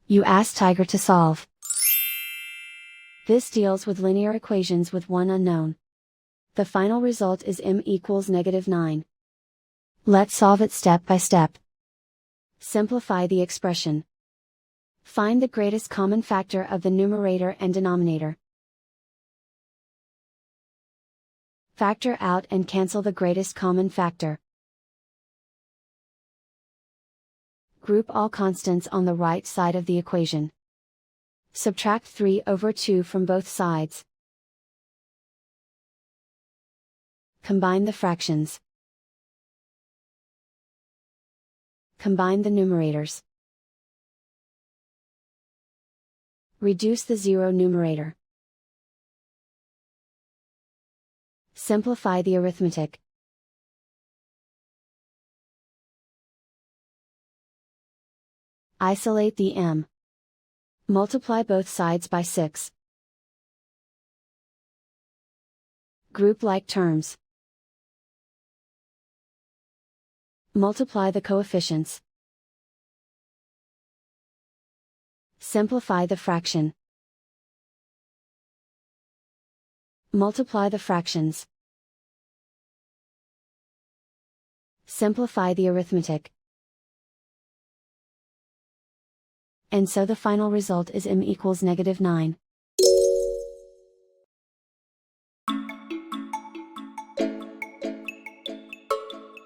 You ask Tiger to solve. This deals with linear equations with one unknown. The final result is m equals -9. Let's solve it step by step. Simplify the expression. Find the greatest common factor of the numerator and denominator. Factor out and cancel the greatest common factor. Group all constants on the right side of the equation. Subtract 3/2 from both sides. Combine the fractions. Combine the numerators. Reduce the zero numerator. Simplify the arithmetic. Isolate the m. Multiply both sides by 6. Group like terms. Multiply the coefficients. Simplify the fraction. Multiply the fractions. Simplify the arithmetic. And so the final result is m equals -9.